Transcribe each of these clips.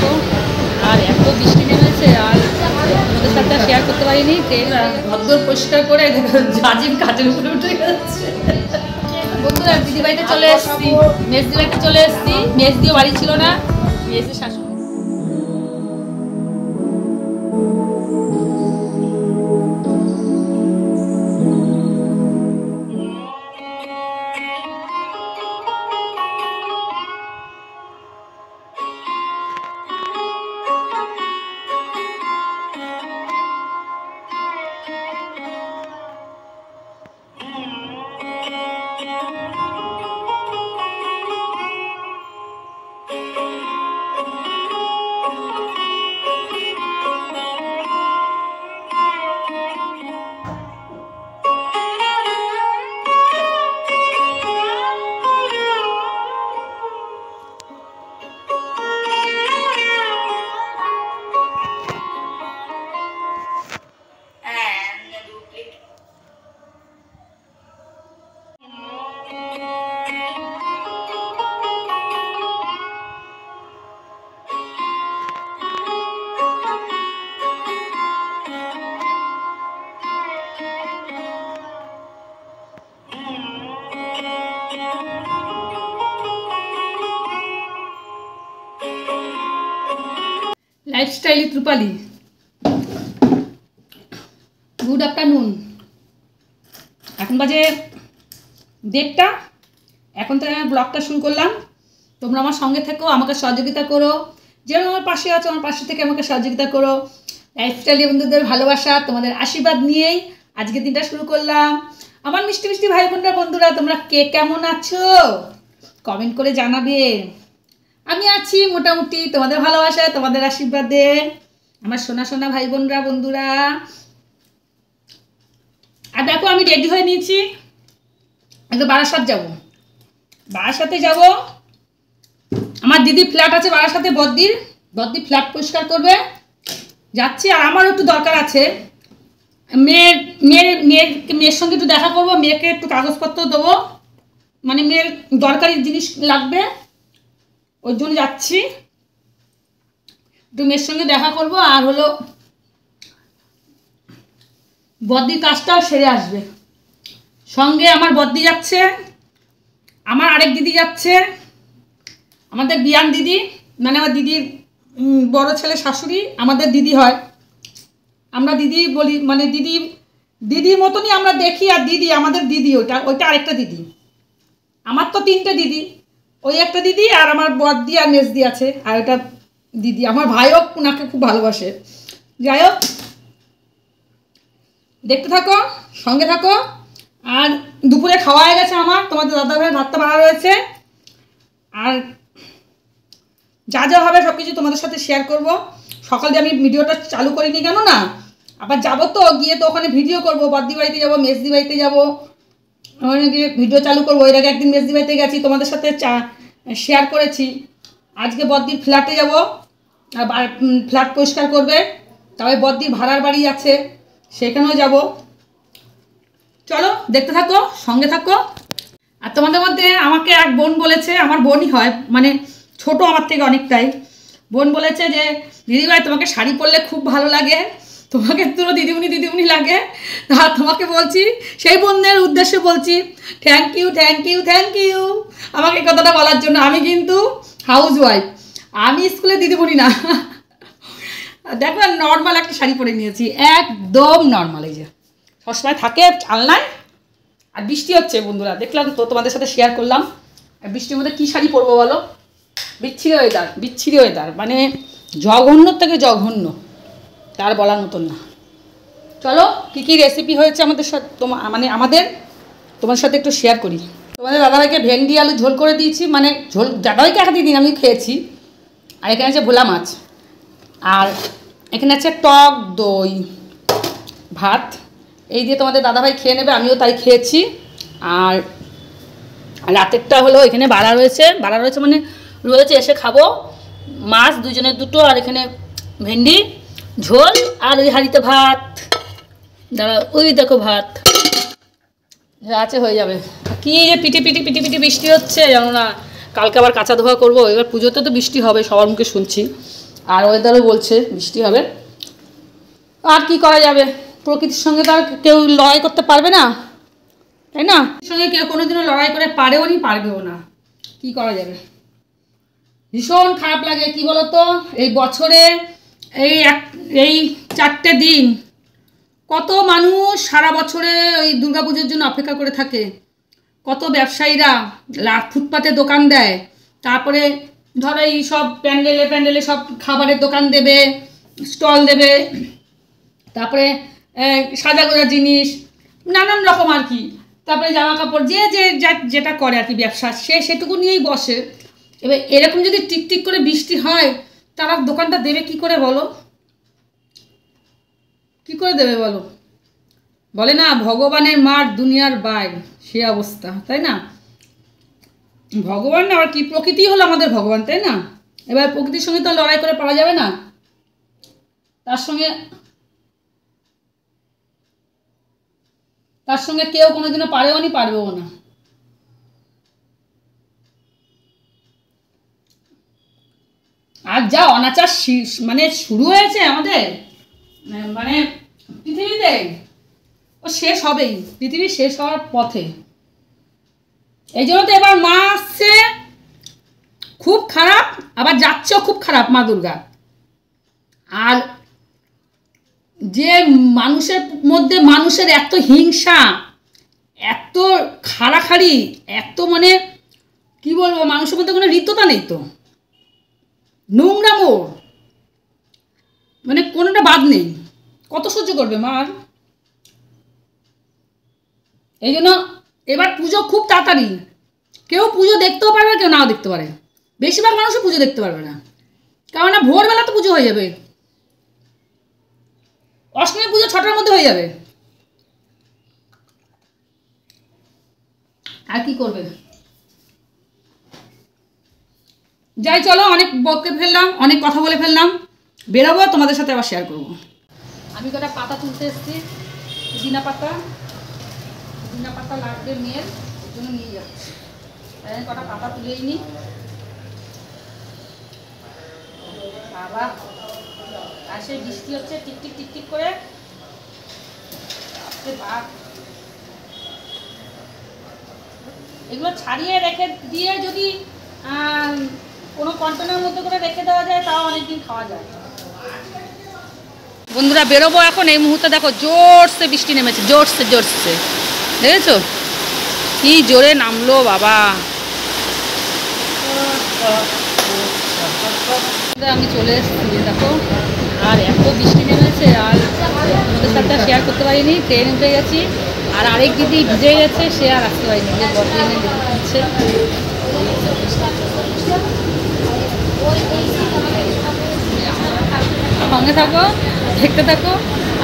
দেখো। আর এত বৃষ্টি নেমেছে আর তোমাদের সাথে শেয়ার করতে পারিনি। তেল ভদ্র পরিষ্কার করে ঝাঁঝির কাজের উপরে উঠে গেছে। বন্ধুরা দিদিবাড়িতে চলে এসেছি, মেজদি বাড়িতে চলে এসেছি। মেজদিও বাড়ি ছিল না, মেজদি শাশুড়ি। Lifestyle with Rupali, good afternoon. এখন বাজে 1:30। এখন থেকে আমি ব্লগটা শুরু করলাম। তোমরা আমার সঙ্গে থেকো, আমাকে সহযোগিতা করো। যেমন আমার পাশে আছো, আমার পাশে থেকে আমাকে সহযোগিতা করো। লাইফস্টাইলি বন্ধুদের ভালোবাসা, তোমাদের আশীর্বাদ নিয়েই আজকের দিনটা শুরু করলাম। আমার মিষ্টি মিষ্টি ভাই বোনরা, বন্ধুরা তোমরা কে কেমন আছো কমেন্ট করে জানাবে। আমি আছি মোটামুটি তোমাদের ভালোবাসা, তোমাদের আশীর্বাদে। আমার সোনা সোনা ভাই বোনরা, বন্ধুরা। আর দেখো আমি রেডি হয়ে নিয়েছি, একটু বারাসাত যাবো। বারাসাতে যাব, আমার দিদির ফ্ল্যাট আছে বারাসাতে। বদ্দির ফ্ল্যাট পরিষ্কার করবে, যাচ্ছি। আর আমারও একটু দরকার আছে, মেয়ের সঙ্গে একটু দেখা করবো। মেয়েকে একটু কাগজপত্র দেবো, মানে মেয়ের দরকারি জিনিস লাগবে, ওর জন্য যাচ্ছি। একটু মেয়ের সঙ্গে দেখা করবো। আর হলো বদ্দির কাজটাও সেরে আসবে। সঙ্গে আমার বদ্দি যাচ্ছে, আমার আরেক দিদি যাচ্ছে, আমাদের বিয়ান দিদি, মানে আমার দিদির বড় ছেলে শাশুড়ি আমাদের দিদি হয়। আমরা দিদি বলি, মানে দিদির মতনই আমরা দেখি। আর দিদি আমাদের দিদি, ওইটা আরেকটা দিদি। আমার তো 3টে দিদি, ওই একটা দিদি আর আমার বদ্দি আর মেজদি আছে, আর ওটা দিদি। আমার ভাইও ওনাকে খুব ভালোবাসে। যাই হোক, দেখতে থাকো, সঙ্গে থাকো। আর দুপুরে খাওয়া হয়ে গেছে আমার, তোমাদের দাদা ভাইয়ের ভাতটা বাড়া রয়েছে। আর যা যা হবে সব কিছু তোমাদের সাথে শেয়ার করব। সকাল দিয়ে আমি ভিডিওটা চালু করিনি, কেন না আবার যাবো তো, গিয়ে তো ওখানে ভিডিও করবো। বদ্দি বাড়িতে যাবো, মেজদি বাড়িতে যাবো, ওখানে গিয়ে ভিডিও চালু করবো। এর আগে একদিন মেজদি বাড়িতে গেছি, তোমাদের সাথে শেয়ার করেছি। আজকে বদ্দির ফ্ল্যাটে যাব, আর ফ্ল্যাট পরিষ্কার করবে। তবে বদ্দির ভাড়ার বাড়ি আছে, সেখানেও যাব। চলো দেখতে থাকো, সঙ্গে থাকো। আর তোমাদের মধ্যে আমাকে এক বোন বলেছে, আমার বোনই হয়, মানে ছোট আমার থেকে অনেকটাই। বোন বলেছে যে দিদিভাই তোমাকে শাড়ি পরলে খুব ভালো লাগে, তোমাকে তো দিদিমণি লাগে। আর তোমাকে বলছি, সেই বোনদের উদ্দেশ্যে বলছি, থ্যাংক ইউ আমাকে কথাটা বলার জন্য। আমি কিন্তু হাউস ওয়াইফ, আমি স্কুলে দিদিমণি না। দেখো নর্মাল একটা শাড়ি পরে নিয়েছি, একদম নর্মাল। এই যে সবসময় থাকে আলনায়। আর বৃষ্টি হচ্ছে বন্ধুরা, দেখলাম তো তোমাদের সাথে শেয়ার করলাম। আর বৃষ্টির মধ্যে কী শাড়ি পরবো বলো? বিচ্ছিরি ওয়েদার, মানে জঘন্য থেকে জঘন্য, তার বলার মতন না। চলো কী কী রেসিপি হয়েছে আমাদের সাথে, তোমার সাথে একটু শেয়ার করি। তোমাদের দাদাভাইকে ভেন্ডি আলু ঝোল করে দিয়েছি, মানে ঝোল দাদাভাইকে এক দিন আমি খেয়েছি। আর এখানে আছে ভোলা মাছ, আর এখানে আছে টক দই, ভাত। এই দিয়ে তোমাদের দাদাভাই খেয়ে নেবে, আমিও তাই খেয়েছি। আর রাতেরটা হলো এখানে বাড়া রয়েছে মানে রয়েছে, এসে খাবো। মাছ দুজনের দুটো, আর এখানে ভেন্ডি ঝোল, আর ওই হাঁড়িতে ভাত। দাঁড়া, ওই দেখো ভাত আছে, হয়ে যাবে। কি যে পিটি বৃষ্টি হচ্ছে জানো না। কালকে আবার কাঁচা ধোয়া করবো। এবার পুজোতে তো বৃষ্টি হবে, সবার মুখে শুনছি। আর ওয়েদারও বলছে বৃষ্টি হবে। আর কি করা যাবে, প্রকৃতির সঙ্গে তো আর কেউ লড়াই করতে পারবে না, তাই না? সঙ্গে কেউ কোনোদিনও লড়াই করে পারেও নি, পারবেও না। কি করা যাবে, ভীষণ খারাপ লাগে। কি বলতো, এই বছরে এই 4টে দিন কত মানুষ সারা বছরে ওই দুর্গাপুজোর জন্য অপেক্ষা করে থাকে। কত ব্যবসায়ীরা ফুটপাতে দোকান দেয়, তারপরে ধরো এই সব প্যান্ডেলে সব খাবারের দোকান দেবে, স্টল দেবে, তারপরে সাজাগোজা জিনিস নানান রকম আর কি, তারপরে জামা কাপড় যে যেটা করে আর কি ব্যবসা, সেটুকু নিয়েই বসে। এবার এরকম যদি টিকটিক করে বৃষ্টি হয়, তারা দোকানটা দেবে কি করে বলো? কি করে দেবে বলো? বলে না, ভগবানের মার দুনিয়ার বাইর, সে অবস্থা, তাই না? ভগবান আর কি, প্রকৃতি হলো আমাদের ভগবান, তাই না? এবার প্রকৃতির সঙ্গে তো লড়াই করে পারা যাবে না, তার সঙ্গে কেউ কোনোদিনও পারেও নি, পারবেও না। আর যা অনাচার মানে শুরু হয়েছে আমাদের মানে পৃথিবীতে, ও শেষ হবেই, পৃথিবী শেষ হওয়ার পথে। এই জন্য তো এবার মা আসছে খুব খারাপ, আবার যাচ্ছেও খুব খারাপ মা দুর্গা। আর যে মানুষের মধ্যে মানুষের এত হিংসা, এত খাড়াখাড়ি, এত মানে কি বলবো, মানুষের মধ্যে কোনো হৃদ্যতা নেই তো, নোংরামো, মানে কোনোটা বাদ নেই। কত সহ্য করবে মা? আর এই জন্য এবার পুজো খুব তাড়াতাড়ি, কেউ পুজো দেখতেও পারবে, কেউ নাও দেখতে পারে, বেশিরভাগ মানুষও পুজো দেখতে পারবে না, কারণ ভোরবেলা তো পুজো হয়ে যাবে, অষ্টমী পুজো 6টার মধ্যে হয়ে যাবে। আর কি করবে? যাই, চলো, অনেক বকে ফেললাম, অনেক কথা বলে ফেললাম, বেরোবো, তোমাদের সাথে আবার শেয়ার করবো। আমি কটা পাতা তুলতে এসেছি, পুদিনা পাতা লাগবে মেয়ের জন্য, নিয়ে যাচ্ছি, তাই কটা পাতা তুলেই নি। বাবা, আর সেই বৃষ্টি হচ্ছে টিকটিক টিকটিক করে, এগুলো ছাড়িয়ে রেখে দিয়ে যদি কোনো কন্টেনারের মধ্যে করে রেখে দেওয়া যায়, তাও অনেকদিন খাওয়া যায়। বন্ধুরা, বেরোবো এখন। এই মুহূর্তে দেখো জোরসে বৃষ্টি নেমেছে, জোরসে দেখেছো কি জোরে নামলো বাবা। আমি চলে এসেছি দেখো, আর এত বৃষ্টি নেমেছে, আর ওদের সাথে শেয়ার করতে পারিনি, ট্রেন উঠে গেছি, আর আরেক দিদি ভিজে গেছে, সে আর আসতে পারিনি, যে বর্তমানে দিচ্ছে। সঙ্গে থাকো, দেখতে থাকো,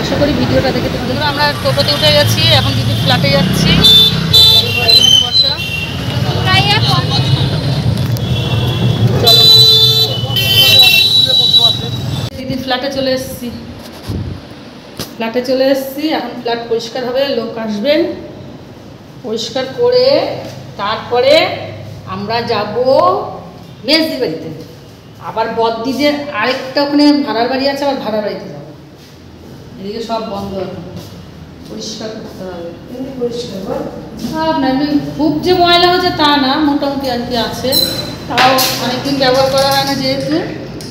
আশা করি ভিডিওটা দেখে তোমাদের। আমরা টোটোতে উঠে গেছি, এখন দিদি ফ্ল্যাটে যাচ্ছি। বসা, চলো দিদি ফ্ল্যাটে চলে এসেছি, এখন ফ্ল্যাট পরিষ্কার হবে, লোক আসবেন, পরিষ্কার করে তারপরে আমরা যাব মেজদি বাড়িতে। আবার বদ্দিদের আরেকটা ওখানে ভাড়ার বাড়ি আছে, আবার ভাড়ার বাড়িতে যাবো। এদিকে সব বন্ধ, পরিষ্কার করতে হবে। খুব যে ময়লা হচ্ছে তা না, মোটামুটি আর কি আছে, তাও অনেকদিন ব্যবহার করা হয় না, যেহেতু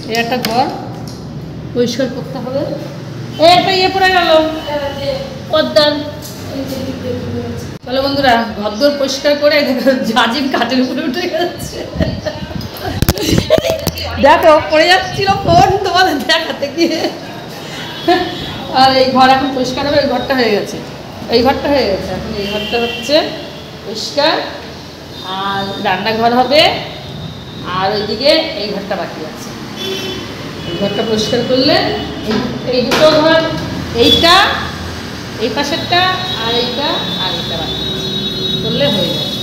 এই একটা ঘর পরিষ্কার করতে হবে। একটা ইয়ে পড়ে গেল পদ্মার। চলো বন্ধুরা, ঘরদোর পরিষ্কার করে জাজিম কাঠের উপরে উঠে যাচ্ছে, দেখো পড়ে যাচ্ছিল ফোন তোমাদের দেখাতে গিয়ে। আর এই ঘর এখন পরিষ্কার হবে, এই ঘরটা হয়ে গেছে, এখন এই ঘরটা হচ্ছে পরিষ্কার, আর রান্নাঘর হবে, আর ওইদিকে এই ঘরটা বাকি আছে। এই ঘরটা পরিষ্কার করলে এই দুটো ঘর, এইটা এই পাশেরটা আর এইটা বাকি করলে হয়ে যাবে।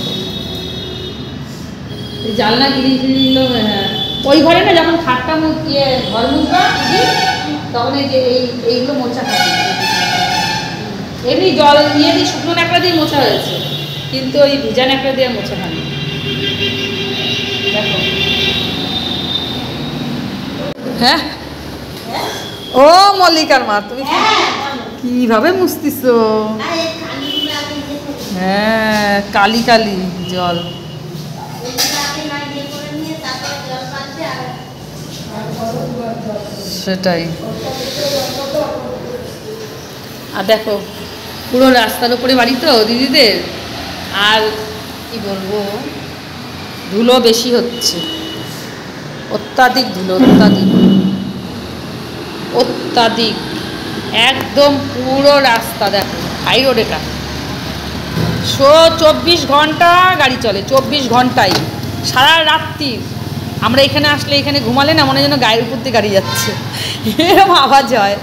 এই জানলা গিরিগুলো, হ্যাঁ ওই ঘরে না যখন খাটটা ঘর মুছবা তখন এই যে এইগুলো মোছা থাকে, এমনি জল দিয়ে দিয়ে শুকনো ন্যাকড়া দিয়ে মোছা হয়েছে, কিন্তু ওই ভিজা ন্যাকড়া দিয়ে মোছা হয়নি। দেখো হ্যাঁ ও মল্লিকার মা, তুমি কিভাবে মুছতিছো? হ্যাঁ কালি কালি জল। সেটাই। আর দেখো পুরো রাস্তার উপরে বাড়ি তো দিদিদের, আর কি বলবো, ধুলো বেশি হচ্ছে, অত্যাধিক ধুলো, অত্যাধিক অত্যাধিক একদম পুরো রাস্তা দেখো, হাই রোড এটা। 24 ঘন্টা গাড়ি চলে, 24 ঘন্টায়, সারা রাত্রি। আমরা এখানে আসলে, এখানে ঘুমালে না মনে হয় যেন গায়ের উপর দিয়ে গাড়ি যাচ্ছে, এরকম আওয়াজ হয়।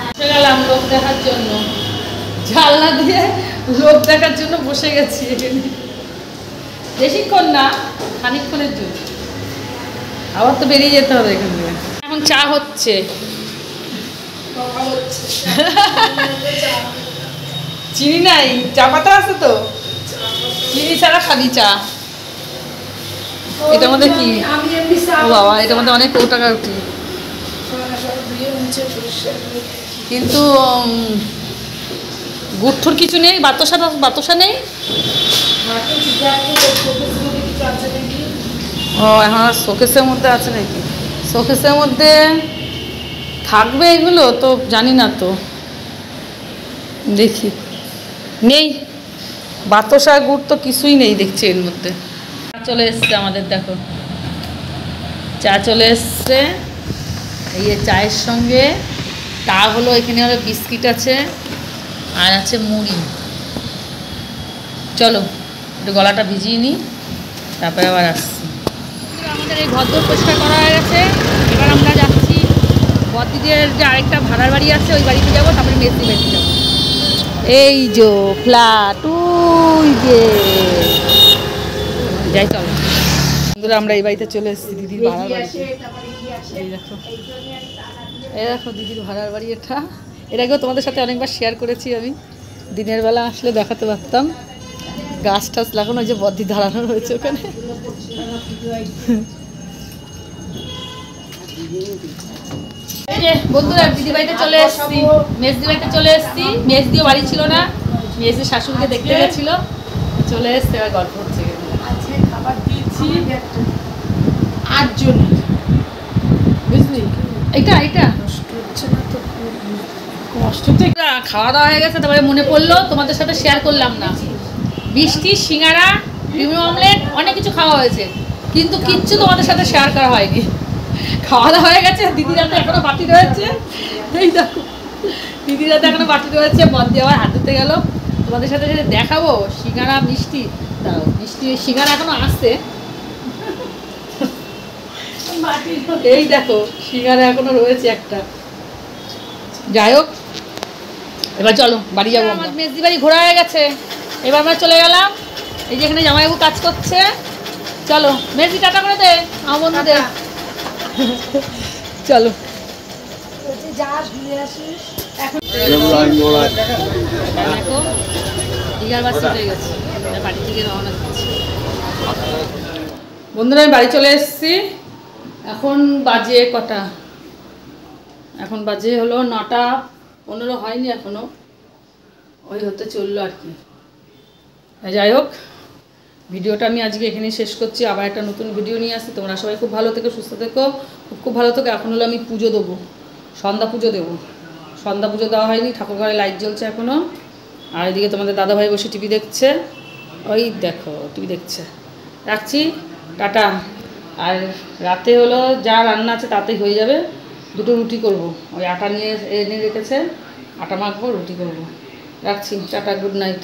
বসে গেলাম লোক দেখার জন্য, জানলা দিয়ে লোক দেখার জন্য বসে গেছি এখানে, বেশিক্ষণ না, খানিকক্ষণের জন্য, আবার তো বেরিয়ে যেতে হবে এখান থেকে। এখন চা হচ্ছে, চিনি নাই, চা পাতা আছে তো, চিনি ছাড়া খালি চা। এটার মধ্যে কি বাবা, এটার মধ্যে অনেক টাকা উঠি, কিন্তু গুড়ঠুর কিছু নেই, বাতাসা নেই। ও এখন শোকেসের মধ্যে আছে নাকি? শোকেসের মধ্যে থাকবে এগুলো তো জানি না, তো দেখি। নেই, বাতাসা গুড় তো কিছুই নেই দেখছি এর মধ্যে। চলে এসছে আমাদের, দেখো চা চলে এসছে। এই চায়ের সঙ্গে তা হলো, এখানে হলো বিস্কিট আছে আর আছে মুড়ি। চলো একটু গলাটা ভিজিয়ে নিই, তারপরে আবার আসছি। আমাদের এই ঘরদোর পরিষ্কার করা হয়ে গেছে, এবার আমরা যাচ্ছি বদিদের যে আরেকটা ভাড়ার বাড়ি আছে, ওই বাড়িতে যাবো, তারপরে মেসি বাড়িতে যাবো। এই যে ফ্ল্যাট, ওই যে যাই, চলো বন্ধুরা আমরা এই বাড়িতে চলে এসেছি, দিদির ভাড়ার বাড়িতে। এই দেখো, এই দেখো দিদির ভাড়ার বাড়ি এটা। এর আগেও তোমাদের সাথে অনেকবার শেয়ার করেছি আমি, দিনের বেলা আসলে দেখাতে পারতাম। গাছ টাছ লাগানো, যে বদ্দি দাঁড়ানো রয়েছে ওখানে। বন্ধুরা দিদি বাড়িতে চলে এসেছি, মেসদি বাড়িতে চলে এসেছি। মেসদিও বাড়ি ছিল না, মেসদি শাশুড়িকে দেখতে গেছিল, চলে এসছে, এবার গল্প হচ্ছে। খাবার দিয়েছি 8 জন, বুঝলি? এটা কষ্ট তো, খাওয়া দাওয়া হয়ে গেছে। তারপরে মনে পড়লো তোমাদের সাথে শেয়ার করলাম না, মিষ্টি, সিঙ্গারা, ডিম অমলেট, অনেক কিছু খাওয়া হয়েছে, কিন্তু কিচ্ছু তোমাদের সাথে শেয়ার করা হয়নি। খাওয়া দাওয়া হয়ে গেছে, দিদির হাতে এখনো বাটি রয়েছে, এই দেখো দিদির হাতে এখনো বাটি রয়েছে, বদ্দি আবার হাত ধুতে গেল। তোমাদের সাথে দেখাবো সিঙ্গারা, মিষ্টি, মিষ্টি সিঙ্গারা এখনো আসছে, এই দেখো সিঙ্গারা এখনো রয়েছে একটা। যাই হোক, এবার চলো বাড়ি যাবো। আমার মেসদি বাড়ি ঘোরা হয়ে গেছে, এবার আমরা চলে গেলাম। এই যে এখানে জামাইবাবু কাজ করছে, চলো মেসদি টাটা করে দে আমার বন্ধুদের। চলো এখন বাড়ি থেকে রওনা দিচ্ছি। বন্ধুরা আমি বাড়ি চলে এসেছি, এখন বাজে কটা, এখন বাজে হলো 9:15 হয়নি এখনো, ওই হতে চললো আর কি। যাই হোক, ভিডিওটা আমি আজকে এখানেই শেষ করছি, আবার একটা নতুন ভিডিও নিয়ে আসছি। তোমরা সবাই খুব ভালো থেকো, সুস্থ থেকো, খুব ভালো থেকো। এখন হলো আমি পুজো দেবো, সন্ধ্যা পুজো দেবো, সন্ধ্যা পুজো দেওয়া হয়নি, ঠাকুর ঘরে লাইট জ্বলছে এখনও। আর এদিকে তোমাদের দাদাভাই বসে টিভি দেখছে, ওই দেখো টিভি দেখছে। রাখছি, টাটা। আর রাতে হলো যা রান্না আছে তাতেই হয়ে যাবে, 2টো রুটি করব, ওই আটা নিয়ে এনে রেখেছে, আটা মাখবো, রুটি করব। রাখছি, টাটা, গুড নাইট।